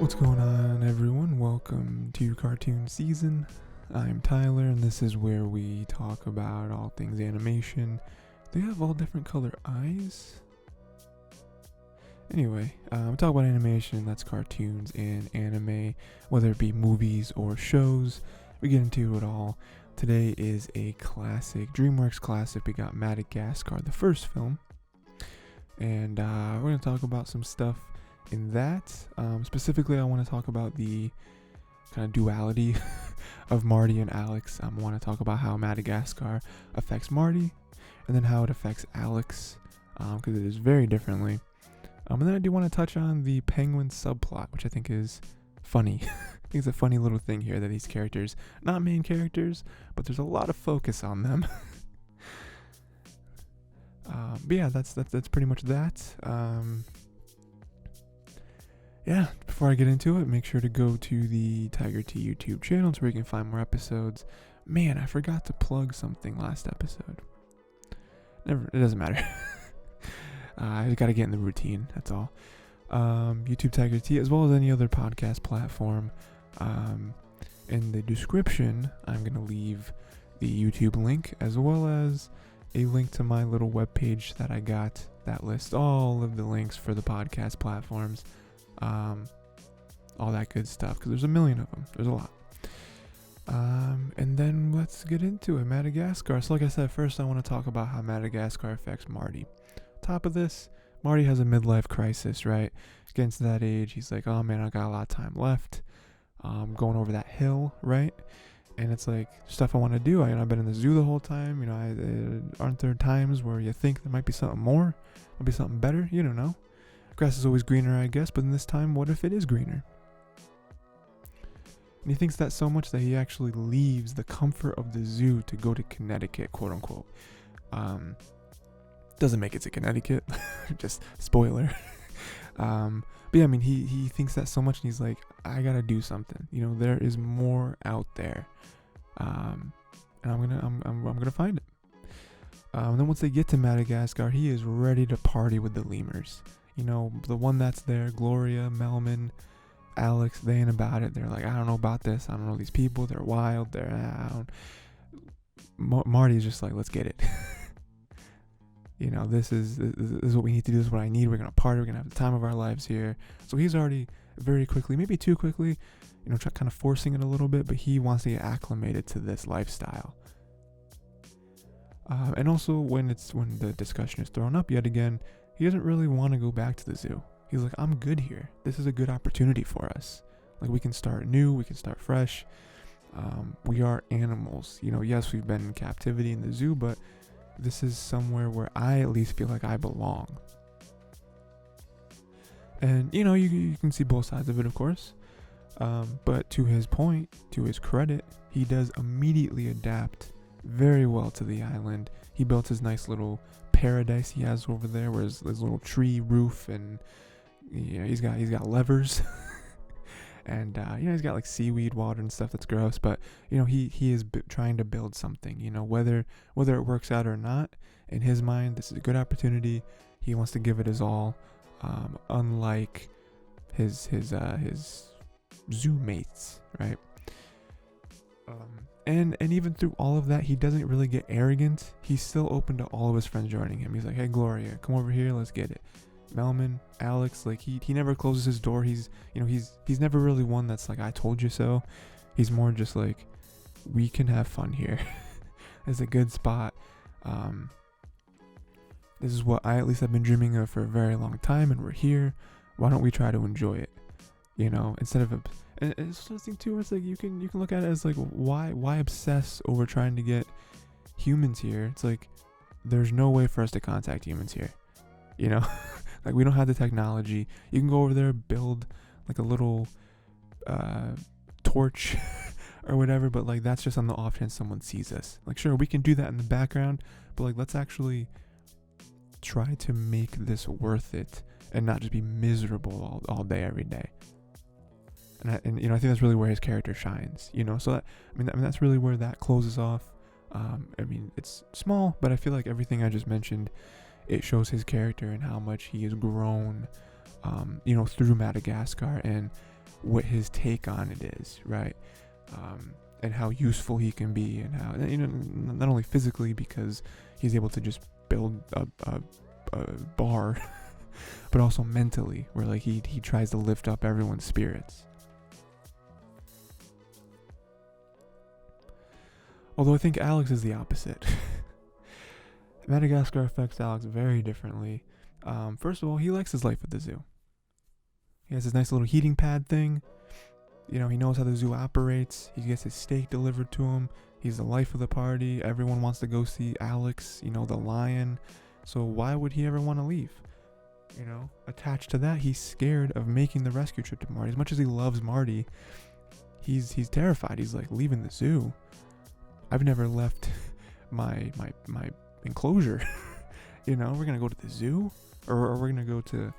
What's going on, everyone? Welcome to Cartoon Season. I'm Tyler, and this is where we talk about all things animation. They have all different color eyes. Anyway, we talk about animation, that's cartoons and anime, whether it be movies or shows. We get into it all. Today is a classic, DreamWorks classic. We got Madagascar, the first film. And we're going to talk about some stuff in that. Specifically, I want to talk about the kind of duality of Marty and Alex. I want to talk about how Madagascar affects Marty, and then how it affects Alex, because it is very differently. And then I do want to touch on the penguin subplot, which I think is funny. I think it's a funny little thing here that these characters, not main characters, but there's a lot of focus on them. But yeah, that's pretty much that. Yeah, before I get into it, make sure to go to the Tiger T YouTube channel where you can find more episodes. Man, I forgot to plug something last episode. It doesn't matter. I just gotta get in the routine, that's all. YouTube Tiger T, as well as any other podcast platform. In the description, I'm gonna leave the YouTube link, as well as a link to my little webpage that I got that lists all of the links for the podcast platforms. All that good stuff, because there's a million of them. There's a lot. And then let's get into it. Madagascar. So like I said, first I want to talk about how Madagascar affects Marty. Top of this, Marty has a midlife crisis, right? Getting to that age, he's like, oh man, I got a lot of time left. Going over that hill, right? And it's like stuff I want to do. I've been in the zoo the whole time. Aren't there times where you think there might be something more? Might be something better? You don't know. Grass is always greener, I guess, but in this time, what if it is greener? And he thinks that so much that he actually leaves the comfort of the zoo to go to Connecticut, quote unquote. Doesn't make it to Connecticut, just spoiler. But yeah, I mean, he thinks that so much, and he's like, I gotta do something. There is more out there, and I'm gonna find it. And then once they get to Madagascar, he is ready to party with the lemurs. The one that's there, Gloria, Melman, Alex, they ain't about it. They're like, I don't know about this. I don't know these people. They're wild. Marty's just like, let's get it. This is what we need to do. This is what I need. We're going to party. We're going to have the time of our lives here. So he's already very quickly, maybe too quickly, kind of forcing it a little bit, but he wants to get acclimated to this lifestyle. And also when the discussion is thrown up yet again, he doesn't really want to go back to the zoo. He's like, I'm good here. This is a good opportunity for us. Like, we can start new. We can start fresh. We are animals. Yes, we've been in captivity in the zoo, but this is somewhere where I at least feel like I belong. And, you can see both sides of it, of course. But to his point, to his credit, he does immediately adapt very well to the island. He built his nice little paradise he has over there, where his little tree roof, and he's got levers, and he's got like seaweed water and stuff that's gross, but he is trying to build something. Whether it works out or not, in his mind, this is a good opportunity. He wants to give it his all, unlike his zoo mates, right? And even through all of that, he doesn't really get arrogant. He's still open to all of his friends joining him. He's like, hey, Gloria, come over here. Let's get it. Melman, Alex, like he never closes his door. He's never really one that's like, I told you so. He's more just like, we can have fun here. It's a good spot. This is what I at least have been dreaming of for a very long time, and we're here. Why don't we try to enjoy it? Instead of and it's something too where it's like you can look at it as like, why obsess over trying to get humans here? It's like, there's no way for us to contact humans here. Like, we don't have the technology. You can go over there, build like a little torch or whatever, but like, that's just on the off chance someone sees us. Like, sure, we can do that in the background, but like, let's actually try to make this worth it and not just be miserable all day, every day. And I think that's really where his character shines, so that, I mean, that's really where that closes off. It's small, but I feel like everything I just mentioned, it shows his character and how much he has grown through Madagascar and what his take on it is, right? And how useful he can be, and how, not only physically, because he's able to just build a bar, but also mentally, where like he tries to lift up everyone's spirits. Although I think Alex is the opposite. Madagascar affects Alex very differently. First of all, he likes his life at the zoo. He has his nice little heating pad thing. He knows how the zoo operates. He gets his steak delivered to him. He's the life of the party. Everyone wants to go see Alex, the lion. So why would he ever want to leave? Attached to that, he's scared of making the rescue trip to Marty. As much as he loves Marty, he's terrified. He's like, leaving the zoo? I've never left my enclosure. We're gonna go to the zoo, or we're gonna go to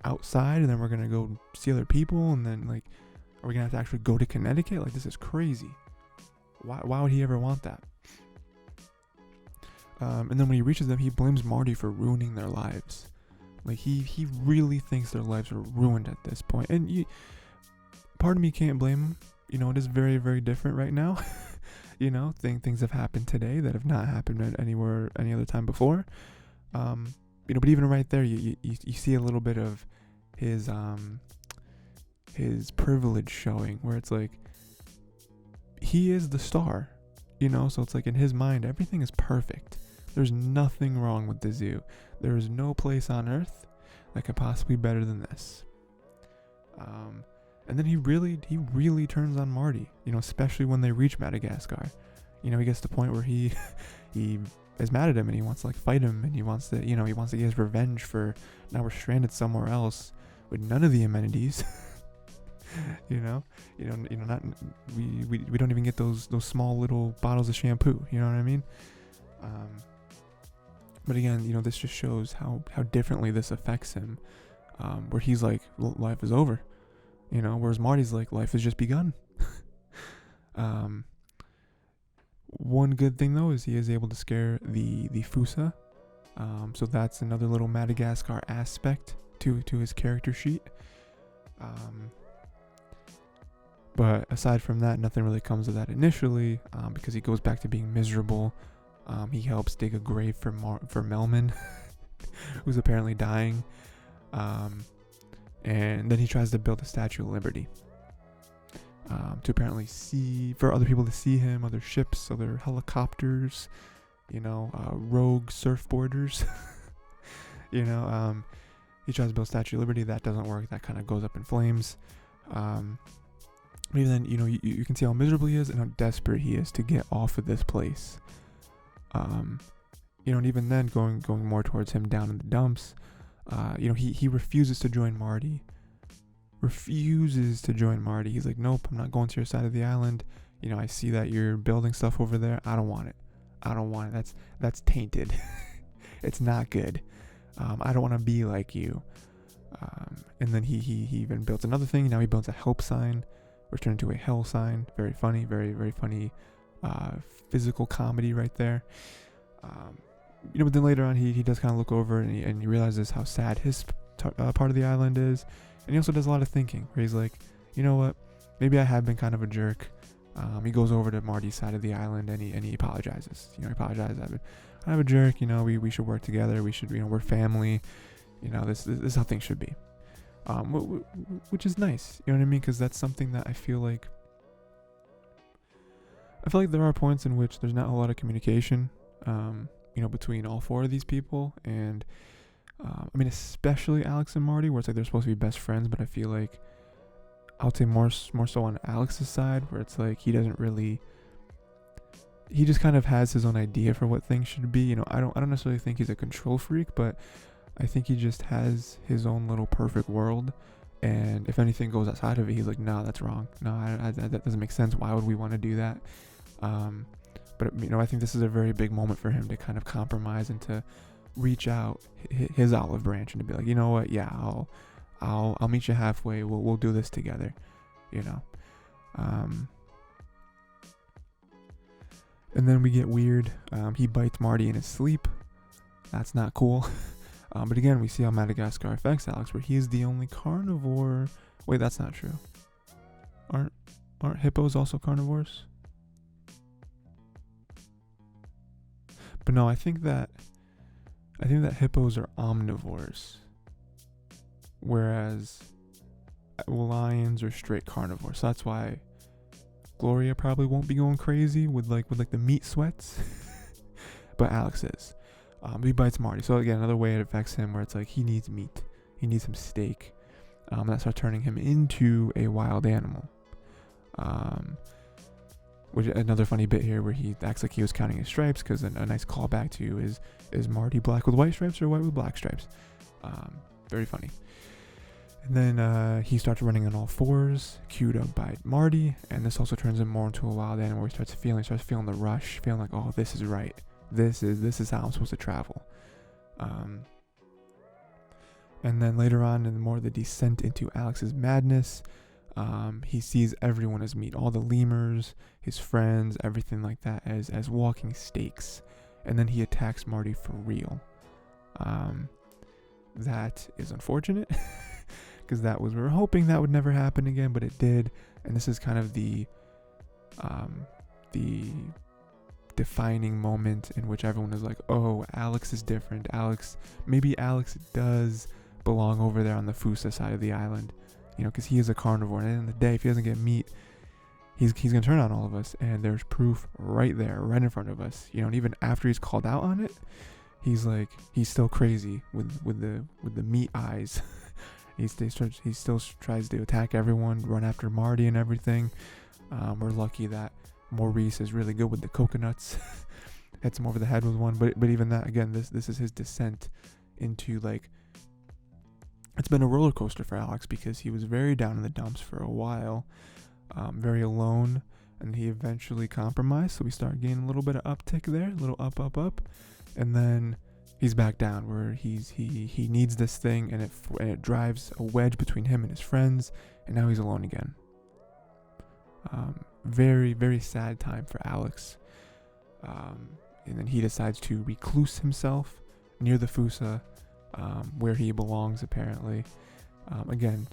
outside, and then we're gonna go see other people, and then like, are we gonna have to actually go to Connecticut? Like, this is crazy. Why would he ever want that? And then when he reaches them, he blames Marty for ruining their lives. Like, he really thinks their lives are ruined at this point. And part of me can't blame him. It is very, very different right now. Things have happened today that have not happened at any other time before. But even right there, you see a little bit of his privilege showing, where it's like, he is the star, so it's like, in his mind, everything is perfect. There's nothing wrong with the zoo. There is no place on earth that could possibly be better than this. And then he really turns on Marty, especially when they reach Madagascar. He gets to the point where he is mad at him, and he wants to like fight him, and he wants to get his revenge for, now we're stranded somewhere else with none of the amenities. We don't even get those small little bottles of shampoo. You know what I mean? But again, this just shows how differently this affects him. Where he's like, life is over. Whereas Marty's like, life has just begun. One good thing though is he is able to scare the Fusa. So that's another little Madagascar aspect to his character sheet. But aside from that, nothing really comes of that initially, because he goes back to being miserable. He helps dig a grave for Melman, who's apparently dying. And then he tries to build a Statue of Liberty, to apparently for other people to see him, other ships, other helicopters, rogue surfboarders. He tries to build Statue of Liberty. That doesn't work. That kind of goes up in flames. But even then, you can see how miserable he is and how desperate he is to get off of this place. And even then, going more towards him down in the dumps, he refuses to join Marty. He's like, nope, I'm not going to your side of the island. I see that you're building stuff over there. I don't want it. That's tainted. It's not good. I don't want to be like you. And then he even built another thing. Now he builds a help sign, which turned into a hell sign. Very funny, very, very funny physical comedy right there. But then later on, he does kind of look over, and he realizes how sad his part of the island is. And he also does a lot of thinking, where he's like, you know what, maybe I have been kind of a jerk. He goes over to Marty's side of the island, and he apologizes. He apologizes. I'm a jerk. We should work together. We should, we're family. This is how things should be. Which is nice. You know what I mean? Because that's something that I feel like there are points in which there's not a lot of communication, between all four of these people. And especially Alex and Marty, where it's like they're supposed to be best friends, but I feel like I would say more so on Alex's side, where it's like he just kind of has his own idea for what things should be. I don't necessarily think he's a control freak, but I think he just has his own little perfect world. And if anything goes outside of it, he's like, no, that's wrong. No, that doesn't make sense. Why would we want to do that? But I think this is a very big moment for him to kind of compromise and to reach out his olive branch and to be like, you know what? Yeah, I'll meet you halfway. We'll do this together. And then we get weird. He bites Marty in his sleep. That's not cool. But again, we see how Madagascar affects Alex, where he is the only carnivore. Wait, that's not true. Aren't hippos also carnivores? But no, I think that hippos are omnivores, whereas lions are straight carnivores. So that's why Gloria probably won't be going crazy with the meat sweats, but Alex is. He bites Marty. So again, another way it affects him, where it's like he needs meat, he needs some steak. That starts turning him into a wild animal. Which another funny bit here where he acts like he was counting his stripes, because a nice callback to is Marty black with white stripes or white with black stripes? Very funny. And then he starts running on all fours, cued up by Marty, and this also turns him more into a wild animal, where he starts feeling the rush, feeling like, oh, this is right. This is how I'm supposed to travel. And then later on, in more the descent into Alex's madness, he sees everyone as meat, all the lemurs, his friends, everything like that as walking steaks. And then he attacks Marty for real. That is unfortunate, because we were hoping that would never happen again, but it did. And this is kind of the defining moment in which everyone is like, oh, Alex is different. Maybe Alex does belong over there on the Fusa side of the island, because he is a carnivore, and at the end of the day, if he doesn't get meat, he's gonna turn on all of us. And there's proof right there, right in front of us, and even after he's called out on it, he's still crazy with the meat eyes. he still tries to attack everyone, run after Marty and everything. We're lucky that Maurice is really good with the coconuts. Hits him over the head with one, but even that, again, this is his descent into it's been a roller coaster for Alex, because he was very down in the dumps for a while, very alone, and he eventually compromised. So we start getting a little bit of uptick there, a little up, and then he's back down, where he needs this thing, and it drives a wedge between him and his friends, and now he's alone again. Very, very sad time for Alex. And then he decides to recluse himself near the Fusa, where he belongs, apparently. Again,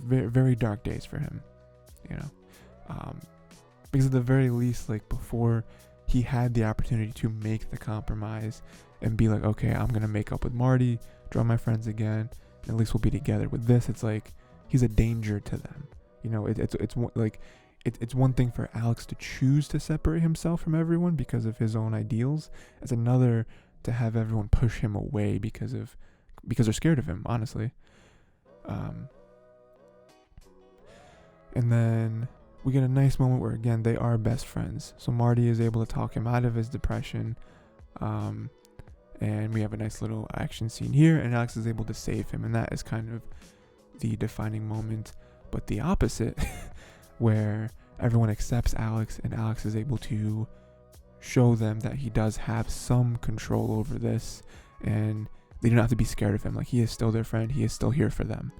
very, very dark days for him, because at the very least, before, he had the opportunity to make the compromise and be like, okay, I'm gonna make up with Marty, draw my friends again, and at least we'll be together. With this, it's like he's a danger to them. It's one thing for Alex to choose to separate himself from everyone because of his own ideals. It's another to have everyone push him away because they're scared of him, honestly. And then we get a nice moment where, again, they are best friends. So Marty is able to talk him out of his depression. And we have a nice little action scene here, and Alex is able to save him. And that is kind of the defining moment. But the opposite, where everyone accepts Alex, and Alex is able to show them that he does have some control over this, and they don't have to be scared of him. He is still their friend. He is still here for them.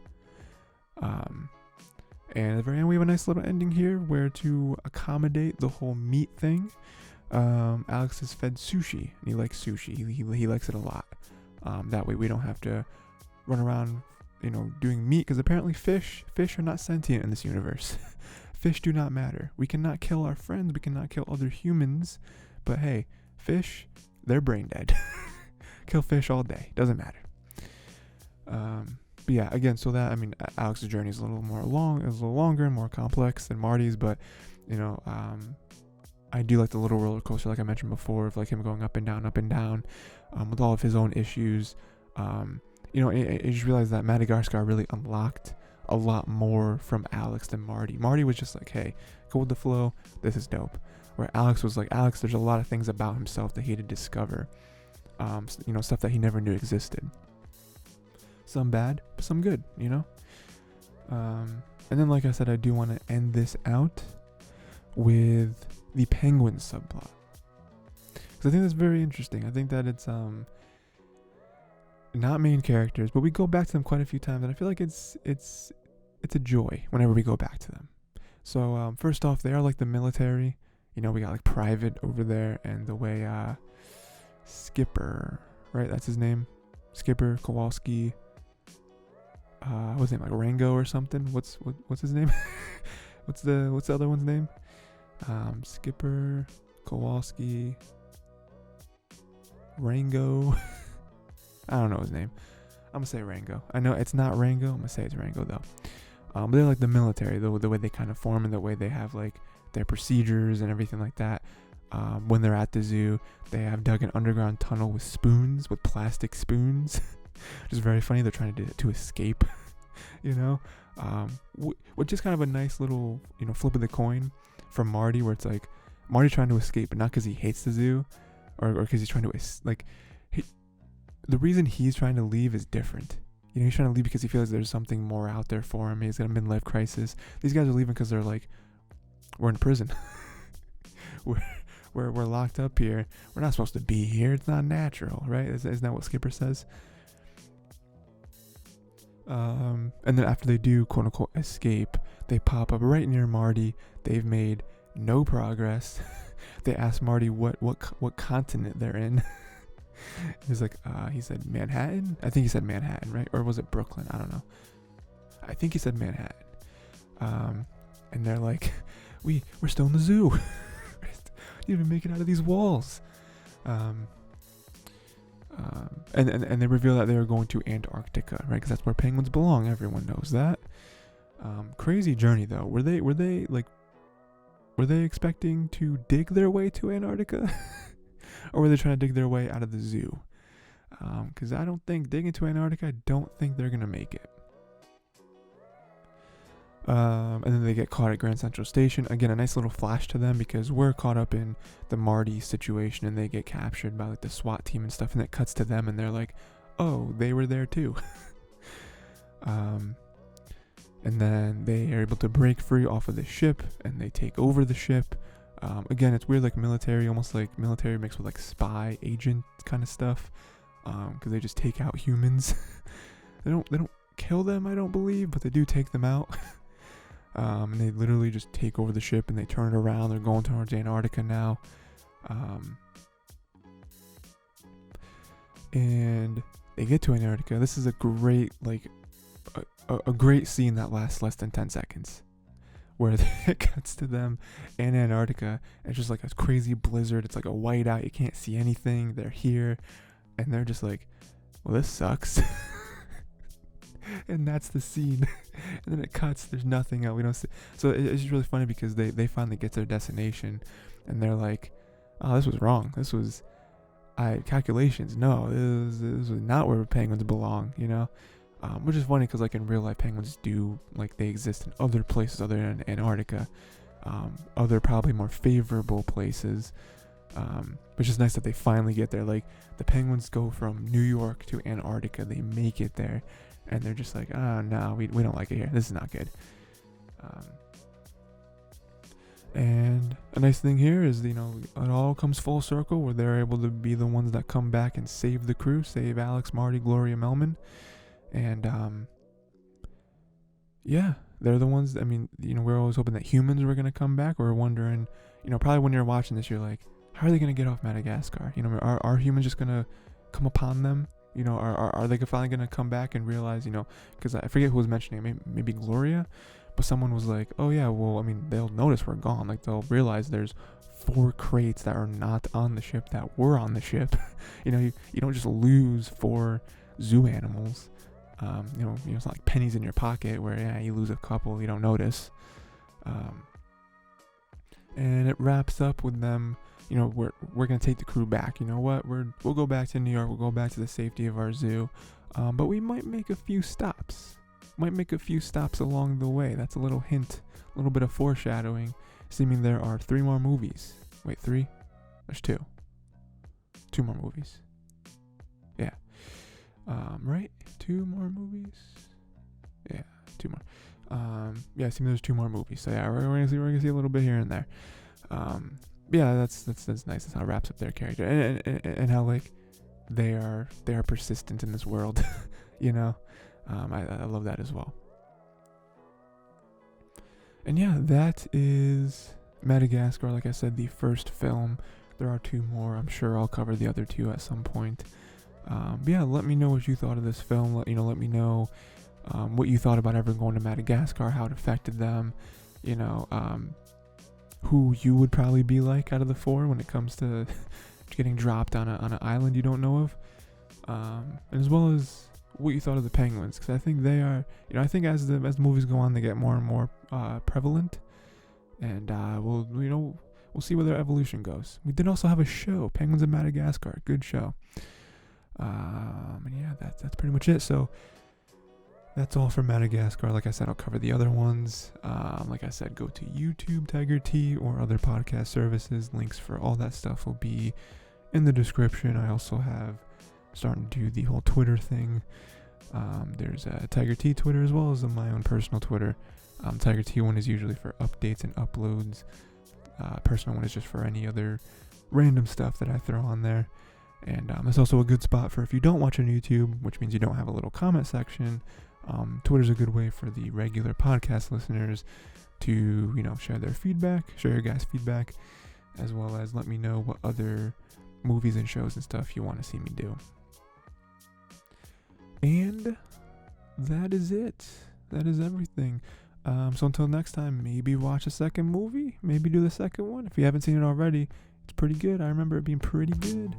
And at the very end, we have a nice little ending here, where to accommodate the whole meat thing, Alex is fed sushi, and he likes sushi. He likes it a lot. That way we don't have to run around, doing meat, because apparently fish are not sentient in this universe. Fish do not matter. We cannot kill our friends. We cannot kill other humans. But hey, fish, they're brain dead. Kill fish all day. Doesn't matter. But yeah, again, so that, Alex's journey is a little longer and more complex than Marty's, but, I do like the little roller coaster, like I mentioned before, of him going up and down, with all of his own issues. I just realized that Madagascar really unlocked a lot more from Alex than Marty. Marty was just like, hey, go with the flow. This is dope. Where Alex was like, there's a lot of things about himself that he had to discover. Stuff that he never knew existed. Some bad, but some good, And then, like I said, I do want to end this out with the penguin subplot, because I think that's very interesting. I think that it's not main characters, but we go back to them quite a few times, and I feel like it's a joy whenever we go back to them. So first off, they are like the military. We got Private over there, and the way Skipper, right? That's his name. Skipper, Kowalski, what's his name, like Rango or something? What's his name? what's the other one's name? Skipper, Kowalski, Rango. I don't know his name. I'm gonna say Rango. I know it's not Rango. I'm gonna say it's Rango though. But they're like the military, the way they kind of form and the way they have like their procedures and everything like that. When they're at the zoo, they have dug an underground tunnel with plastic spoons, which is very funny. They're trying to do it to escape, you know, which is kind of a nice little, flip of the coin from Marty, where it's like Marty trying to escape, but not because he hates the zoo or because he's trying to the reason he's trying to leave is different. He's trying to leave because he feels there's something more out there for him. He's got a midlife crisis. These guys are leaving because they're like, we're in prison. we're locked up here. We're not supposed to be here. It's not natural, right? Isn't that what Skipper says? And then after they do quote unquote escape, they pop up right near Marty. They've made no progress. They ask Marty what continent they're in. He's like, he said Manhattan. I think he said Manhattan, right? Or was it Brooklyn? I don't know. I think he said Manhattan. And they're like, we're still in the zoo. You didn't even make it out of these walls. And they reveal that they are going to Antarctica, right? Because that's where penguins belong. Everyone knows that. Crazy journey though. Were they expecting to dig their way to Antarctica? Or were they trying to dig their way out of the zoo? Because I don't think digging to Antarctica, I don't think they're going to make it. And then they get caught at Grand Central Station. Again, a nice little flash to them because we're caught up in the Marty situation and they get captured by like the SWAT team and stuff. And it cuts to them and they're like, oh, they were there too. And then they are able to break free off of the ship and they take over the ship. Again, it's weird, like military, almost like military mixed with like spy agent kind of stuff. Because they just take out humans. They don't kill them, I don't believe, but they do take them out. And they literally just take over the ship and they turn it around. They're going towards Antarctica now. And they get to Antarctica. This is a great, a great scene that lasts less than 10 seconds. Where it cuts to them in Antarctica. And it's just like a crazy blizzard. It's like a whiteout. You can't see anything. They're here. And they're just like, well, this sucks. And that's the scene. And then it cuts. There's nothing else. We don't see. So it's just really funny because they finally get to their destination. And they're like, oh, this was wrong. This was calculations. No, this was not where penguins belong, Which is funny because, like, in real life, penguins do, like, they exist in other places other than Antarctica. Other probably more favorable places. Which is nice that they finally get there. Like, the penguins go from New York to Antarctica. They make it there. And they're just like, oh, no, we don't like it here. This is not good. And a nice thing here is, it all comes full circle where they're able to be the ones that come back and save the crew. Save Alex, Marty, Gloria, Melman. And, yeah, they're the ones, we're always hoping that humans were going to come back. We're wondering, probably when you're watching this, you're like, how are they going to get off Madagascar? Are humans just going to come upon them? Are they finally going to come back and realize, because I forget who was mentioning it, maybe Gloria, but someone was like, oh yeah, well, they'll notice we're gone. Like, they'll realize there's 4 crates that are not on the ship that were on the ship. You don't just lose 4 zoo animals. It's not like pennies in your pocket where you lose a couple, you don't notice. And it wraps up with them, we're gonna take the crew back. You know what? We'll go back to New York. We'll go back to the safety of our zoo, but we might make a few stops. Along the way. That's a little hint, a little bit of foreshadowing. Seeming there are 3 more movies. Wait, 3? There's 2. 2 more movies. Yeah. Right? 2 more movies? Yeah, 2 more. Yeah, seems there's 2 more movies. So yeah, we're gonna see a little bit here and there. Yeah, that's nice. That's how it wraps up their character and how like they are persistent in this world. I love that as well. And yeah, that is Madagascar. Like I said, the first film. There are 2 more. I'm sure I'll cover the other 2 at some point. But yeah, let me know what you thought of this film. Let me know what you thought about ever going to Madagascar, how it affected them. Who you would probably be like out of the four when it comes to getting dropped on an island you don't know of, and as well as what you thought of the penguins, because I think they are, I think as the movies go on, they get more and more prevalent, and we'll see where their evolution goes. We did also have a show, Penguins of Madagascar, good show. And yeah, that's pretty much it. So that's all for Madagascar. Like I said, I'll cover the other ones. Like I said, go to YouTube, Tiger T, or other podcast services. Links for all that stuff will be in the description. I also have starting to do the whole Twitter thing. There's a Tiger T Twitter as well as my own personal Twitter. Tiger T one is usually for updates and uploads. Personal one is just for any other random stuff that I throw on there. And it's also a good spot for if you don't watch on YouTube, which means you don't have a little comment section. Twitter's a good way for the regular podcast listeners to, share their feedback, share your guys' feedback, as well as let me know what other movies and shows and stuff you want to see me do. And that is it. That is everything. So until next time, maybe watch a second movie, maybe do the second one. If you haven't seen it already, it's pretty good. I remember it being pretty good.